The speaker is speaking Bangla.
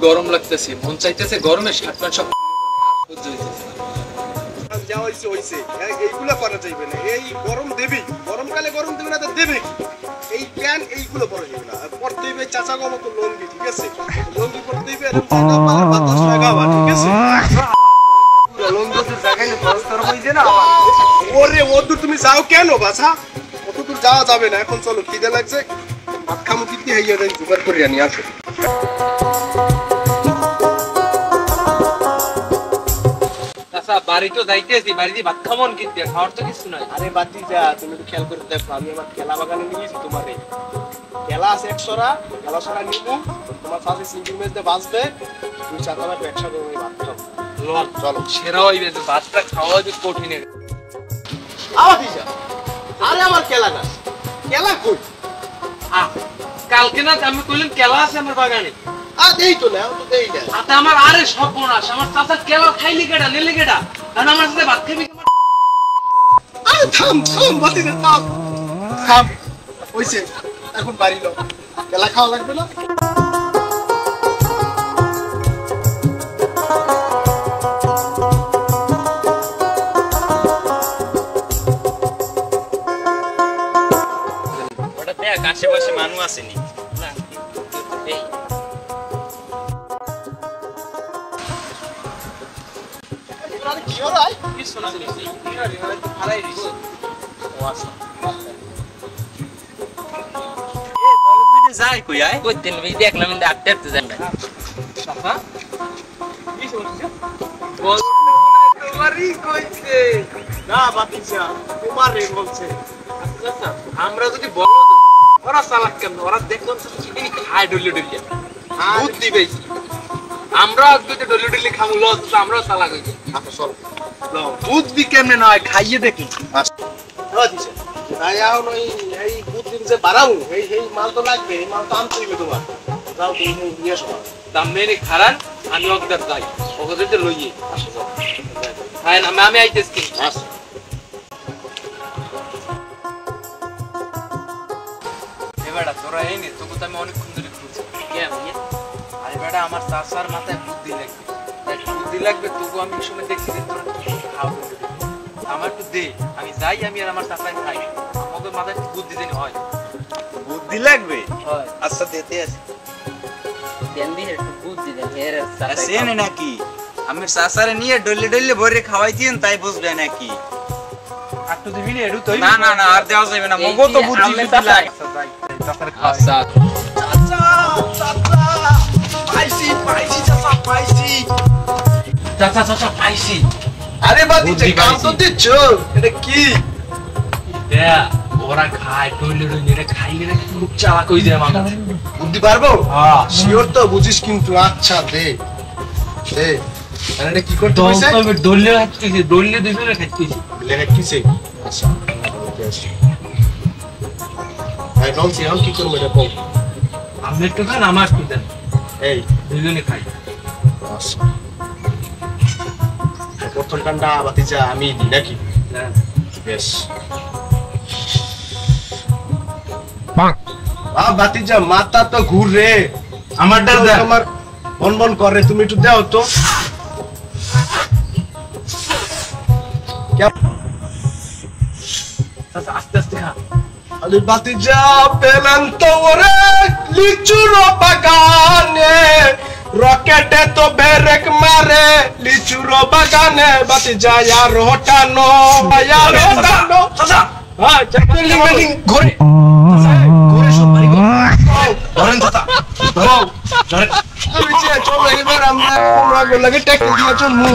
গরম লাগতেছে, মন চাইতেছে গরমে শার্ট প্যান্ট সব সহ্য হইতেছে। যা হইছে হইছে, এইগুলো করা যাইবে না। এই গরম দেবি, গরমকালে গরম দেবে না তো দেবে কি? এই প্যান্ট এইগুলো পরা যাবে না। পরতে হইবে চাচা গো মতো লঙ্গি, ঠিক আছে? লঙ্গি পরতে হইবে এরকম জায়গা পালে বাতাস লাগাবা, ঠিক আছে? লঙ্গি তো জায়গায় না পরস্তর হইছে না। ওরে ওদূর তুমি যাও কেন বাছা? অত দূর যাওয়া যাবে না। এখন চলো, খিদে লাগছে, ভাত খামু কিতি হইয়া দেন, জোগাড় করে আনি আসো। বাড়ি তো যাইতেছি, বাড়িতে ভাত খামন কিন্তু খাওয়ার তো কিছু নাই। আরে বাতি যা, তুমি একটু খেয়াল করে দেখো, আমি আমার কেলা বাগানে নিয়েছি তোমারে। কেলা আছে 100টা, কেলা সারা নিবো, তোমার সাথে সিঙ্গিল মেজে বাঁচবে, তুই চাচা ভাই একসাথে ওই ভাত খাও। চলো সেরা হইবে, যে ভাতটা খাওয়া হইবে কঠিন। আবাদি যা, আরে আমার কেলা না, কেলা কই? কালকে না আমি কইলাম কেলা আছে আমার বাগানে। দেই তো না, তো দেই না। আতে আমার আরে সর্বনাশ, আমার চাচা কেলা খাইলি কেডা, নিলে কেডা? কারণ আমার সাথে ভাত খাবি। আরে থাম থাম বাতি যা, থাম থাম। হইছে, এখন বাড়ি লো, কেলা খাওয়া লাগবে না। ওটা দেখ আশেপাশে মানুষ আসেনি না। এই আরে কি হলো? কি শোনা দিছি তো ভালাই দিছি। ও আসো এ বল দুইটা যাই কই আয় কই দিন আমি দেখলাম ইন্দা আটটাতে যান না চাচা কি শুনছিস? বল তোমারই কইছে না বাতি যা, তোমারে বলছে। চাচা আমরা যদি বলো ওরা চালাক কেন? ওরা দেখলাম তো চিনি খায় ডলি ডলি বুদ্ধি পেয়েছি। আমরা আজকে তো ডলি ডলি খামু, লস তো আমরাও চালাক হইছি। আচ্ছা চল, বুদ্ধি কেমনে নয় খাইয়ে দেখি। বাতি যা, তাই এখন এই বুদ্ধির যে বাড়াও, এই মাল তো লাগবে, এই মাল তো আনতে হইবে তোমার। যাও তুমি নিয়ে আসো। দাম মেনে খারান, আমি ওদের যাই, ওদের তো লইয়ে আসো। যাও হ্যাঁ না, আমি আইতেছি। আসো। এবারে তোরা এই নে, তোকে তো আমি অনেকক্ষণ ধরে খুঁজছি। আরে বেটা আমার চাচার মাথায় বুদ্ধি লাগবে, বুদ্ধি লাগবে। তবু আমি সময় দেখছি যে তোরা খাওয়া আমার একটু দে, আমি যাই, আমি আর আমার চাচাই খাই। আমাদের মাথায় একটু বুদ্ধি দেনি হয়। বুদ্ধি লাগবে। হয় আচ্ছা দিতে আছে দেন দি একটু বুদ্ধি দেন এর সাথে সেনে নাকি আমি সাসারে নিয়ে ডলে ডলে ভরে খাওয়াই দিন তাই বুঝবে নাকি? একটু দিবি না, একটু তুই না না না আর দেওয়া যাবে না, মগো তো বুদ্ধি বুদ্ধি লাগে। চাচার খাওয়া। আচ্ছা চাচা চাচা, পাইছি পাইছি চাচা, পাইছি। চাচা চাচা পাইছি। আরে বাতি বুদ্ধি যা, কাম তো পাইছি। দিচ্ছ, এটা কি? দেয়া ওরা খায় টইলে টইলে, এটা খাইলে না কিন্তু লোক চালাক হয়ে যায় মানুষ। বুদ্ধি পারবো? হ্যাঁ শিওর তো বুঝিস কিন্তু। আচ্ছা দে দে, আর এটা কি করতে দম হইছে? তো আমি ডললে খাইতেছি, ডললে দুইজনে খাইতেছি। লেখা কিছে? আচ্ছা ভাই নলছি, এখন কি করবো এটা বল। আমি একটু খান, আমার একটু দেন, এই দুইজনে খাই। আচ্ছা, প্রথম ঠান্ডা বাতি যা আমি দিই নাকি? দেন। বেশ বাতি যা, মাথা তো ঘুরে, আমারটা দেন। আমার বন বন করে, তুমি একটু দাও তো। চাচা আস্তে আস্তে খা। আরে বাতি যা, পেলেন তো ওরে লিচুর বাগানে, রকেটে তো বেরেক মারে লিচুর বাগানে। বাতি যা আর হটানো, আর হটানো। চাচা হ্যাঁ বিল্ডিং বিল্ডিং ঘুরে ঘুরে সব বাড়ি ধরেন চাচা, ধরো ধরেন। আমি যে চলো এবার আমরা কোনো আগে লাগে ট্যাক্টর দিয়ে চলবো।